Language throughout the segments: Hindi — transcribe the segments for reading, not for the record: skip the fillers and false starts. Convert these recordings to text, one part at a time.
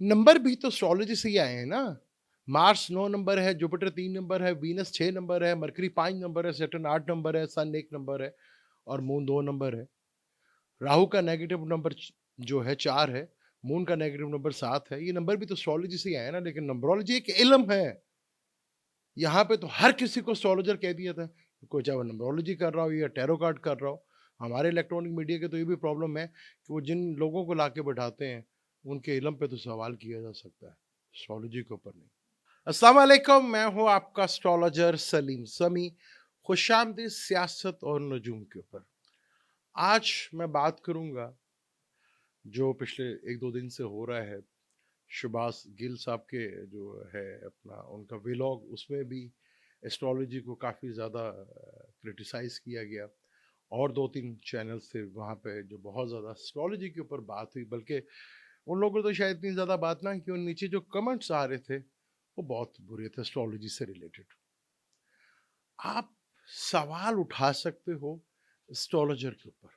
नंबर भी तो एस्ट्रोलॉजी से ही आए हैं ना। मार्स 9 नंबर है, जुपिटर 3 नंबर है, वीनस 6 नंबर है, मरकरी 5 नंबर है, सैटर्न 8 नंबर है, सन 1 नंबर है और मून 2 नंबर है। राहु का नेगेटिव नंबर जो है 4 है, मून का नेगेटिव नंबर 7 है। ये नंबर भी तो एस्ट्रोलॉजी से ही आए हैं ना, लेकिन नंबरोलॉजी एक इल्म है। यहाँ पे तो हर किसी को एस्ट्रोलॉजर कह दिया था, कोई चाहे वो नंबरोलॉजी कर रहा हो या टैरो कार्ड कर रहा हो। हमारे इलेक्ट्रॉनिक मीडिया के तो ये भी प्रॉब्लम है कि वो जिन लोगों को लाके बैठाते हैं, उनके इल्म पे तो सवाल किया जा सकता है, एस्ट्रोलॉजी के ऊपर नहीं। अस्सलाम वालेकुम, मैं हूँ आपका एस्ट्रोलॉजर सलीम समी। खुशामदीद सियासत और नजूम के ऊपर। आज मैं बात करूँगा जो पिछले 1-2 दिन से हो रहा है। शहबाज गिल साहब के जो है अपना उनका व्लॉग, उसमें भी एस्ट्रोलॉजी को काफ़ी ज़्यादा क्रिटिसाइज़ किया गया और 2-3 चैनल्स थे वहाँ पे जो बहुत ज़्यादा एस्ट्रोलॉजी के ऊपर बात हुई। बल्कि उन लोगों को तो शायद इतनी ज़्यादा बात ना कि उन नीचे जो कमेंट्स आ रहे थे वो बहुत बुरे थे एस्ट्रोलॉजी से रिलेटेड। आप सवाल उठा सकते हो एस्ट्रोलॉजर के ऊपर,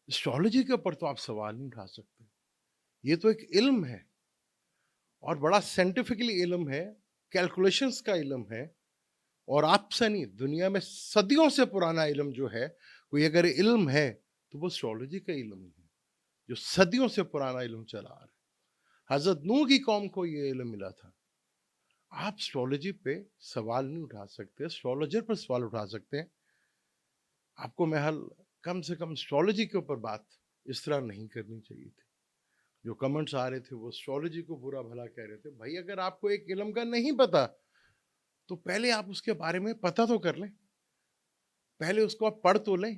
एस्ट्रोलॉजी के ऊपर तो आप सवाल नहीं उठा सकते। ये तो एक इल्म है और बड़ा साइंटिफिकली इल्म है, कैलकुलेशंस का इल्म है। और आपसे नहीं, दुनिया में सदियों से पुराना इल्म जो है, कोई अगर इल्म है तो वो एस्ट्रोलॉजी का इल्म ही है, जो सदियों से पुराना इल्म चला आ रहा है। हजरत नूह की कौम को ये इल्म मिला था। आप एस्ट्रोलॉजी पे सवाल नहीं उठा सकते, एस्ट्रोलॉजर पर सवाल उठा सकते हैं। आपको महल कम से कम एस्ट्रोलॉजी के ऊपर बात इस तरह नहीं करनी चाहिए थी। जो कमेंट्स आ रहे थे वो एस्ट्रोलॉजी को बुरा भला कह रहे थे। भाई अगर आपको एक इल्म का नहीं पता तो पहले आप उसके बारे में पता तो कर लें, पहले उसको आप पढ़ तो लें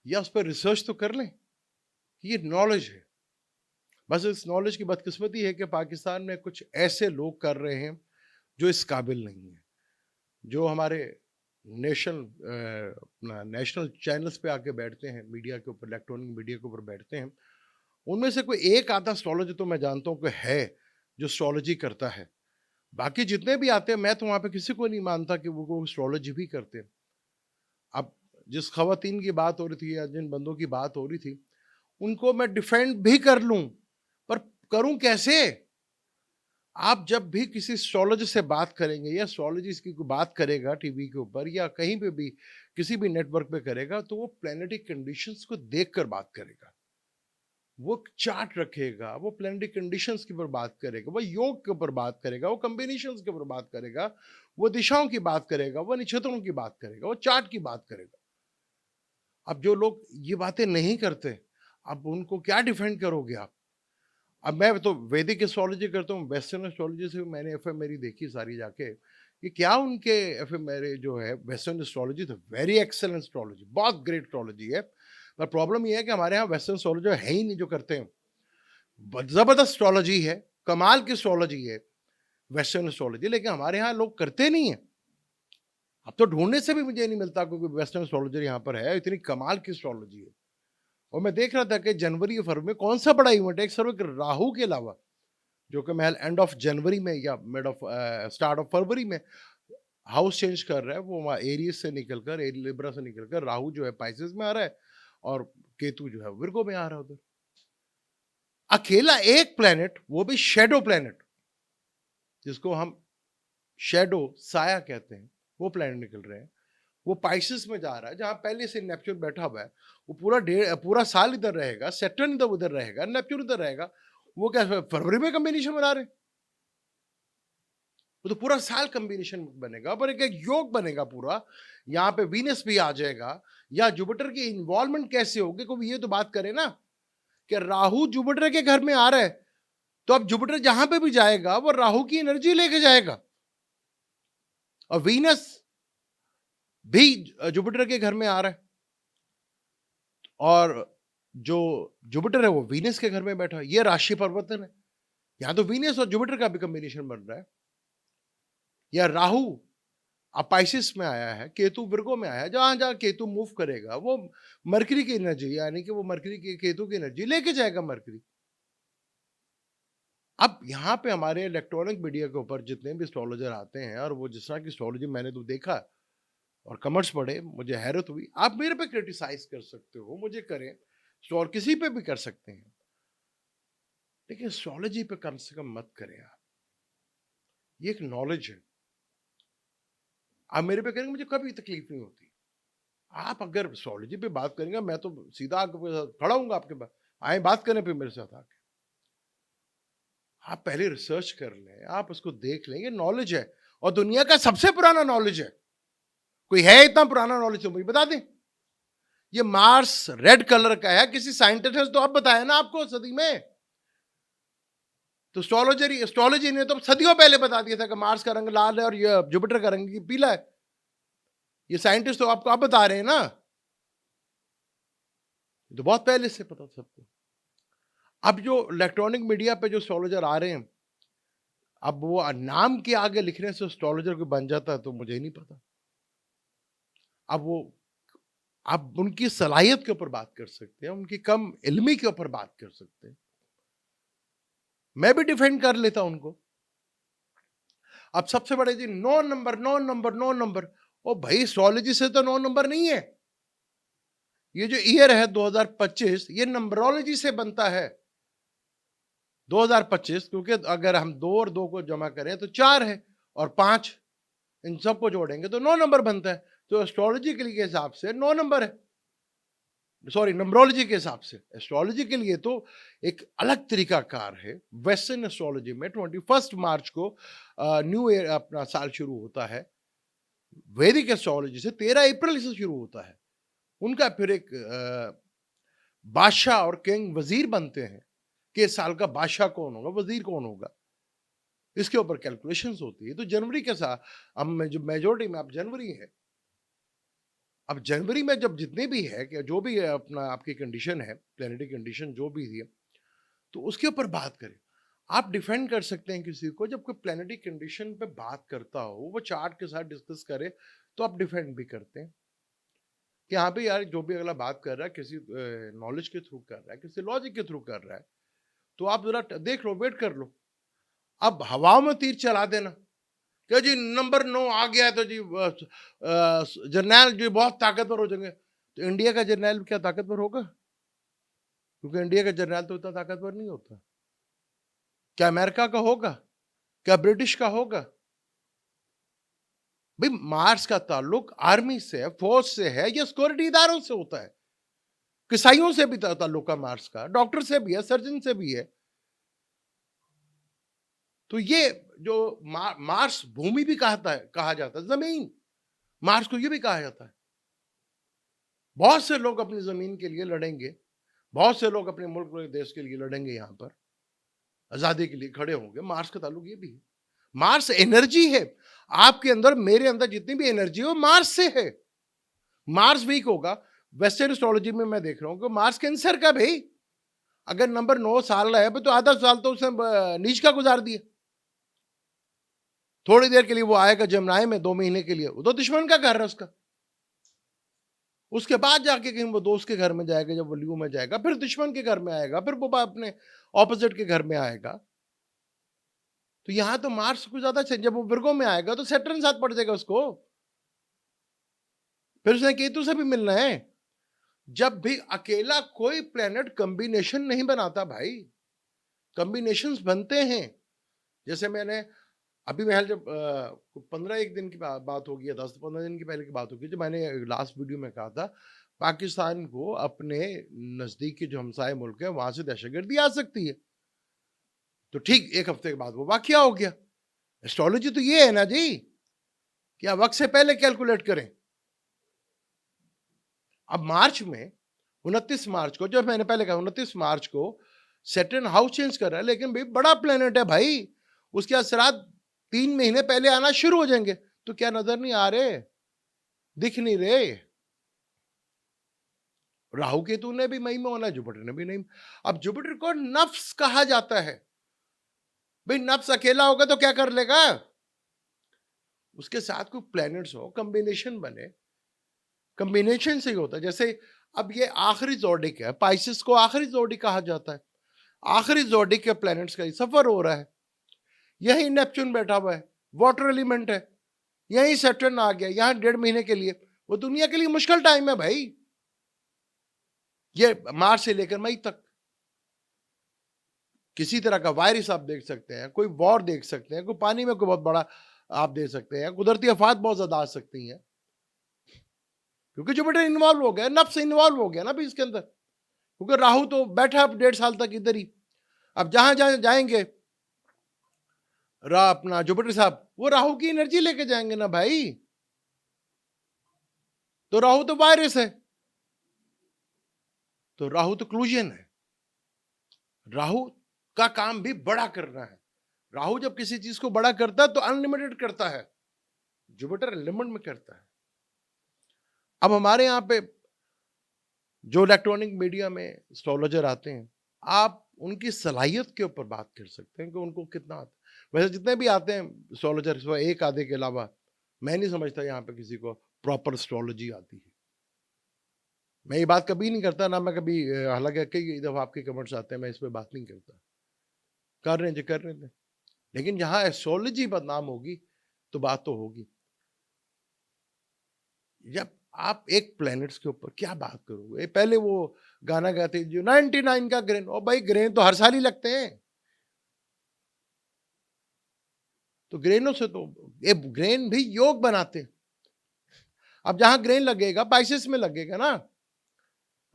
या उस पर रिसर्च तो कर लें कि ये नॉलेज है। बस इस नॉलेज की बदकिस्मती है कि पाकिस्तान में कुछ ऐसे लोग कर रहे हैं जो इस काबिल नहीं है। जो हमारे अपना नेशनल चैनल्स पे आके बैठते हैं, मीडिया के ऊपर, इलेक्ट्रॉनिक मीडिया के ऊपर बैठते हैं, उनमें से कोई एक आधा एस्ट्रोलॉजी तो मैं जानता हूँ कि है जो एस्ट्रोलॉजी करता है। बाकी जितने भी आते हैं मैं तो वहाँ पे किसी को नहीं मानता कि वो एस्ट्रोलॉजी भी करते हैं। अब जिस खवातीन की बात हो रही थी या जिन बंदों की बात हो रही थी, उनको मैं डिफेंड भी कर लूँ, पर करूँ कैसे? आप जब भी किसी एस्ट्रोलॉजर से बात करेंगे या एस्ट्रोलॉजिस्ट की कोई बात करेगा टीवी के ऊपर या कहीं पे भी, किसी भी नेटवर्क पे करेगा, तो वो प्लैनेटरी कंडीशंस को देखकर बात करेगा। वो चार्ट रखेगा, वो प्लैनेटरी कंडीशंस के ऊपर बात करेगा, वो योग के ऊपर बात करेगा, वो कॉम्बिनेशंस के ऊपर बात करेगा, वो दिशाओं की बात करेगा, वो नक्षत्रों की बात करेगा, वो चार्ट की बात करेगा। अब जो लोग ये बातें नहीं करते, अब उनको क्या डिफेंड करोगे आप? अब मैं तो वैदिक एस्ट्रोलॉजी करता हूँ, वेस्टर्न एस्ट्रोलॉजी से भी मैंने एफएम मेरी देखी सारी जाके, कि क्या उनके एफएम मेरे जो है वेस्टर्न एस्ट्रोलॉजी तो वेरी एक्सेलेंट एस्ट्रोलॉजी, बहुत ग्रेट एस्ट्रोलॉजी है। पर प्रॉब्लम ये है कि हमारे यहाँ वेस्टर्न एस्ट्रोलॉजर है ही नहीं जो करते हैं। जबरदस्त एस्ट्रोलॉजी है, कमाल की एस्ट्रोलॉजी है वेस्टर्न एस्ट्रोलॉजी, लेकिन हमारे यहाँ लोग करते नहीं है। अब तो ढूंढने से भी मुझे नहीं मिलता कोई वेस्टर्न एस्ट्रोलॉजर यहाँ पर है, इतनी कमाल की एस्ट्रोलॉजी है। और मैं देख रहा था कि जनवरी और फरवरी में कौन सा बड़ा इवेंट है, एक सर्वे राहु के अलावा, जो कि महल एंड ऑफ जनवरी में या mid of start of February में हाउस चेंज कर रहा है। वो वहाँ एरियस से निकलकर, लिब्रा से निकलकर राहु जो है पाइसेस में आ रहा है और केतु जो है विर्गो में आ रहा है उधर। अकेला एक प्लेनेट, वो भी शेडो प्लेनेट, जिसको हम शेडो साया कहते हैं, वो प्लेनेट निकल रहे हैं। वो पाइसेस में जा रहा है जहां पहले से नेपच्यून बैठा हुआ है। वो पूरा साल इधर रहेगा, सैटर्न इधर उधर रहेगा, नेपच्यून इधर रहेगा। वो क्या फरवरी में कॉम्बिनेशन बना रहे हैं? वो तो पूरा साल कॉम्बिनेशन बनेगा, पर एक एक योग बनेगा पूरा। यहाँ पे वीनस भी आ जाएगा, या जुपिटर की इन्वॉल्वमेंट कैसे होगी, कोई ये तो बात करे ना कि राहु जुपिटर के घर में आ रहा है, तो अब जुपिटर जहां पे भी जाएगा वो राहु की एनर्जी लेके जाएगा। और वीनस भी जुपिटर के घर में आ रहा है, और जो जुपिटर है वो वीनस के घर में बैठा है। ये राशि परिवर्तन है। यहां तो वीनस और जुपिटर का भी कॉम्बिनेशन बन रहा है। या राहु अब पाइसिस में आया है, केतु विर्गो में आया है। जहां जहां केतु मूव करेगा वो मरकरी की एनर्जी, यानी कि वो मरकरी की केतु की एनर्जी लेके जाएगा मरकरी। अब यहाँ पे हमारे इलेक्ट्रॉनिक मीडिया के ऊपर जितने भी एस्ट्रोलॉजर आते हैं, और वो जिस तरह की एस्ट्रोलॉजी मैंने तो देखा और कमेंट्स पढ़े, मुझे हैरत हुई। आप मेरे पे क्रिटिसाइज कर सकते हो, मुझे करें, और किसी पे भी कर सकते हैं, लेकिन एस्ट्रोलॉजी पे कम से कम मत करें आप। ये एक नॉलेज है। आप मेरे पे करेंगे, मुझे कभी तकलीफ नहीं होती। आप अगर एस्ट्रोलॉजी पे बात करेंगे, मैं तो सीधा आपके साथ खड़ा हूँगा, आपके पास आए बात करने पे मेरे साथ आके। आप पहले रिसर्च कर लें, आप उसको देख लें, ये नॉलेज है और दुनिया का सबसे पुराना नॉलेज है। कोई है इतना पुराना नॉलेज तो मुझे बता दें। ये मार्स रेड कलर का है, किसी साइंटिस्ट ने तो अब बताया ना आपको सदी में। तो एस्ट्रोलॉजी ने तो सदियों पहले बता दिया था कि मार्स का रंग लाल है और ये जुपिटर का रंग पीला है। ये साइंटिस्ट तो आपको अब बता रहे हैं ना, तो बहुत पहले से पता सबको। अब जो इलेक्ट्रॉनिक मीडिया पे जो एस्ट्रोलॉजर आ रहे हैं, अब वो नाम के आगे लिखने से एस्ट्रोलॉजर कोई बन जाता है तो मुझे ही नहीं पता। अब वो आप उनकी सलाहियत के ऊपर बात कर सकते हैं, उनकी कम इल्मी के ऊपर बात कर सकते हैं। मैं भी डिफेंड कर लेता उनको। अब सबसे बड़े जी 9 नंबर 9 नंबर 9 नंबर, ओ भाई एस्ट्रोलॉजी से तो 9 नंबर नहीं है। ये जो ईयर है 2025, ये नंबरोलॉजी से बनता है 2025, क्योंकि अगर हम 2 और 2 को जमा करें तो 4 है और 5, इन सबको जोड़ेंगे तो 9 नंबर बनता है। तो एस्ट्रोलॉजी के हिसाब से 9 नंबर है, सॉरी नंबरोलॉजी के हिसाब से। एस्ट्रोलॉजी के लिए तो एक अलग तरीका कार है। वेस्टर्न एस्ट्रोलॉजी में 21 मार्च को न्यू ईयर अपना साल शुरू होता है। वैदिक एस्ट्रोलॉजी से 13 अप्रैल से शुरू होता है। उनका फिर एक बादशाह और किंग वजीर बनते हैं कि इस साल का बादशाह कौन होगा, वजीर कौन होगा, इसके ऊपर कैलकुलेशंस होती है। तो जनवरी के साथ अब जो मेजोरिटी में अब जनवरी है, अब जनवरी में जब जितने भी है कि जो भी है अपना आपकी कंडीशन है, प्लेनेटरी कंडीशन जो भी है, तो उसके ऊपर बात करें। आप डिफेंड कर सकते हैं किसी को, जब कोई प्लेनेटरी कंडीशन पे बात करता हो, वो चार्ट के साथ डिस्कस करे, तो आप डिफेंड भी करते हैं कि हाँ भाई यार, जो भी अगला बात कर रहा है किसी नॉलेज के थ्रू कर रहा है, किसी लॉजिक के थ्रू कर रहा है, तो आप जरा देख लो, वेट कर लो। अब हवाओं में तीर चला देना क्या जी नंबर 9 आ गया है तो जी जर्नैल जो बहुत ताकतवर हो जाएंगे, तो इंडिया का जर्नैल क्या ताकतवर होगा? क्योंकि इंडिया का जर्नैल तो इतना ताकतवर नहीं होता। क्या अमेरिका का होगा? क्या ब्रिटिश का होगा? भाई मार्स का ताल्लुक आर्मी से है, फौज से है, या सिक्योरिटी इदारों से होता है। किसाइयों से भी ताल्लुक है मार्स का, डॉक्टर से भी है, सर्जन से भी है। तो ये जो मार्स भूमि भी कहा जाता है, जमीन, मार्स को ये भी कहा जाता है। बहुत से लोग अपनी जमीन के लिए लड़ेंगे, बहुत से लोग अपने मुल्क देश के लिए लड़ेंगे, यहां पर आजादी के लिए खड़े होंगे। मार्स का ताल्लुक ये भी है। मार्स एनर्जी है, आपके अंदर मेरे अंदर जितनी भी एनर्जी है वो मार्स से है। मार्स वीक होगा, वेस्टर्न एस्ट्रोलॉजी में मैं देख रहा हूं कि मार्स कैंसर का भाई, अगर नंबर 9 साल है तो आधा साल तो उसने नीच का गुजार दिया। थोड़ी देर के लिए वो आएगा जमनाए में 2 महीने के लिए, वो तो दुश्मन का घर है उसका। उसके बाद जाके कहीं वो दोस्त के घर में जाएगा, जब वो ल्यू में जाएगा, फिर दुश्मन के घर में आएगा, फिर वो अपने ऑपोजिट के घर में आएगा। तो यहां तो मार्स कुछ ज्यादा, जब वो विर्गो में आएगा तो सैटर्न साथ पड़ जाएगा उसको, फिर उसने केतु से भी मिलना है। जब भी अकेला कोई प्लेनेट कॉम्बिनेशन नहीं बनाता भाई, कॉम्बिनेशंस बनते हैं। जैसे मैंने अभी मैं जब 15 एक दिन की बात होगी या 10-15 दिन की पहले की बात होगी, जब मैंने लास्ट वीडियो में कहा था पाकिस्तान को अपने नजदीकी जो हमसाए मुल्क है वहां से दहशतगर्दी आ सकती है, तो ठीक 1 हफ्ते के बाद वो वाकया हो गया। एस्ट्रोलॉजी तो ये है ना जी कि आप वक्त से पहले कैलकुलेट करें। अब मार्च में 29 मार्च को, जो मैंने पहले कहा 29 मार्च को सैटर्न हाउस चेंज कर रहा है, लेकिन भाई बड़ा प्लेनेट है भाई, उसके असरात 3 महीने पहले आना शुरू हो जाएंगे। तो क्या नजर नहीं आ रहे, दिख नहीं रहे? राहु केतु ने भी मई में होना है, जुपिटर ने भी नहीं। अब जुपिटर को नफ्स कहा जाता है। भाई नफ्स अकेला होगा तो क्या कर लेगा? उसके साथ कोई प्लैनेट्स हो, कॉम्बिनेशन बने, कॉम्बिनेशन से ही होता है। जैसे अब ये आखिरी जोडिक है, पाइसिस को आखिरी जोडिक कहा जाता है। आखिरी जोडिक के प्लैनेट्स का सफर हो रहा है, यही नेपच्यून बैठा हुआ है, वाटर एलिमेंट है, यही सैटर्न आ गया यहां 1.5 महीने के लिए। वो दुनिया के लिए मुश्किल टाइम है भाई, ये मार्च से लेकर मई तक। किसी तरह का वायरस आप देख सकते हैं, कोई वॉर देख सकते हैं, कोई पानी में कोई बहुत बड़ा आप देख सकते हैं, कुदरती आफात बहुत ज्यादा आ सकती हैं, क्योंकि जुपिटर इन्वॉल्व हो गया, नफ्स इन्वॉल्व हो गया ना भी इसके अंदर, क्योंकि राहु तो बैठा अब 1.5 साल तक इधर ही। अब जहां जहां जाएंगे अपना जुपिटर साहब, वो राहु की एनर्जी लेके जाएंगे ना भाई। तो राहु तो वायरस है, तो राहु तो क्लूजन है। राहु का काम भी बड़ा करना है। राहु जब किसी चीज को बड़ा करता है तो अनलिमिटेड करता है, जुपिटर लिमिट में करता है। अब हमारे यहाँ पे जो इलेक्ट्रॉनिक मीडिया में एस्ट्रोलॉजर आते हैं, आप उनकी सलाहियत के ऊपर बात कर सकते हैं कि उनको कितना आता है। वैसे जितने भी आते हैं एस्ट्रोलॉजर, एक आधे के अलावा मैं नहीं समझता यहाँ पे किसी को प्रॉपर एस्ट्रोलॉजी आती है। मैं ये बात कभी नहीं करता ना, मैं कभी हालांकि कई दफा आपके कमेंट्स आते हैं, मैं इस पर बात नहीं करता। कर रहे हैं जो कर रहे थे, लेकिन जहां एस्ट्रोलॉजी बदनाम होगी तो बात तो होगी। जब आप एक प्लैनेट्स के ऊपर क्या बात करोगे, पहले वो गाना गाते जो 99 का ग्रहण, और भाई ग्रहण तो हर साल ही लगते हैं, तो ग्रहणों से तो ये ग्रहण भी योग बनाते हैं। अब जहां ग्रहण लगेगा पाइसेस में लगेगा ना,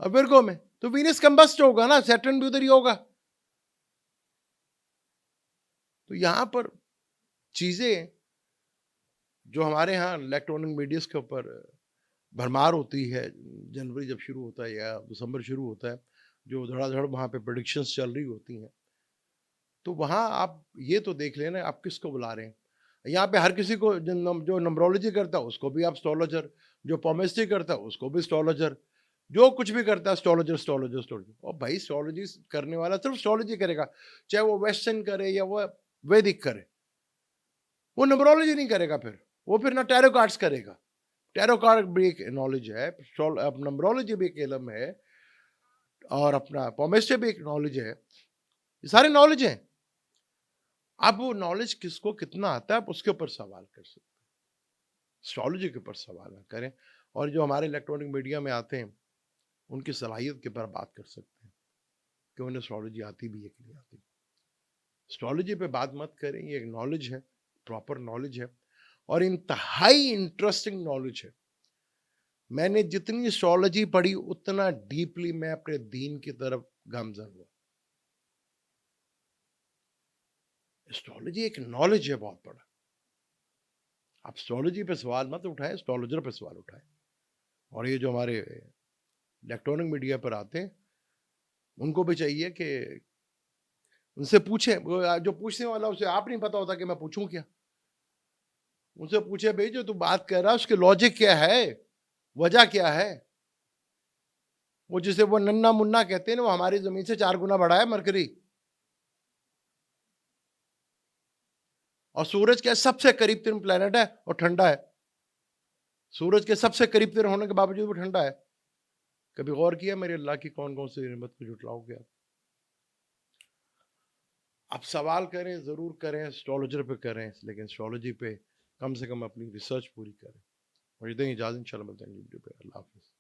और विर्गो में, तो वीनस कंबस्ट होगा ना, सैटर्न भी उधर ही होगा। तो यहां पर चीजें जो हमारे यहाँ इलेक्ट्रॉनिक मीडिया के ऊपर भरमार होती है, जनवरी जब शुरू होता है या दिसंबर शुरू होता है, जो धड़ाधड़ वहाँ पे प्रेडिक्शंस चल रही होती हैं, तो वहाँ आप ये तो देख लेना आप किसको बुला रहे हैं। यहाँ पे हर किसी को जो नंबरोलॉजी करता है उसको भी आप एस्ट्रोलॉजर, जो पॉमेस्ट्री करता है उसको भी एस्ट्रोलॉजर, जो कुछ भी करता है एस्ट्रोलॉजर एस्ट्रोलॉजर एस्ट्रोलॉजर। और भाई एस्ट्रोलॉजी करने वाला सिर्फ एस्ट्रोलॉजी करेगा, चाहे वो वेस्टर्न करे या वो वैदिक करे, वो नंबरोलॉजी नहीं करेगा। फिर वो फिर ना टैरो कार्ड्स करेगा, टैरो कार्ड भी एक नॉलेज है, नंबरोलॉजी भी एक इल्म है, और अपना पॉमेस्ट्री भी एक नॉलेज है, ये सारे नॉलेज हैं। अब वो नॉलेज किसको कितना आता है आप उसके ऊपर सवाल कर सकते हैं, एस्ट्रोलॉजी के ऊपर सवाल ना करें। और जो हमारे इलेक्ट्रॉनिक मीडिया में आते हैं उनकी सलाहियत के ऊपर बात कर सकते हैं कि उन्हें एस्ट्रोलॉजी आती भी है कि नहीं आती। एस्ट्रोलॉजी पे बात मत करें, ये एक नॉलेज है, प्रॉपर नॉलेज है, और इंतहाई इंटरेस्टिंग नॉलेज है। मैंने जितनी एस्ट्रोलॉजी पढ़ी उतना डीपली मैं अपने दीन की तरफ गामजन हुआ। एस्ट्रोलॉजी एक नॉलेज है बहुत बड़ा। आप एस्ट्रोलॉजी पे सवाल मत उठाएं, एस्ट्रोलॉजर पे सवाल उठाएं। और ये जो हमारे इलेक्ट्रॉनिक मीडिया पर आते हैं उनको भी चाहिए कि उनसे पूछें, जो पूछने वाला उसे आप नहीं पता होता कि मैं पूछूं क्या, उनसे पूछे भाई जो तू बात कर रहा है उसके लॉजिक क्या है, वजह क्या है। वो जिसे वो नन्ना मुन्ना कहते हैं ना, वो हमारी जमीन से 4 गुना बड़ा है मरकरी, और सूरज के सबसे करीब तीन प्लेनेट है और ठंडा है। सूरज के सबसे करीब तीन होने के बावजूद वो ठंडा है। कभी गौर किया मेरे अल्लाह की कौन कौन सी नियमत को जुटलाओगे आप सवाल करें, जरूर करें, एस्ट्रोलॉजर पे करें, लेकिन एस्ट्रोलॉजी पे कम से कम अपनी रिसर्च पूरी करें। और इतनी इजाजत इंशाल्लाह मिलते हैं वीडियो पे। अल्लाह हाफिज़।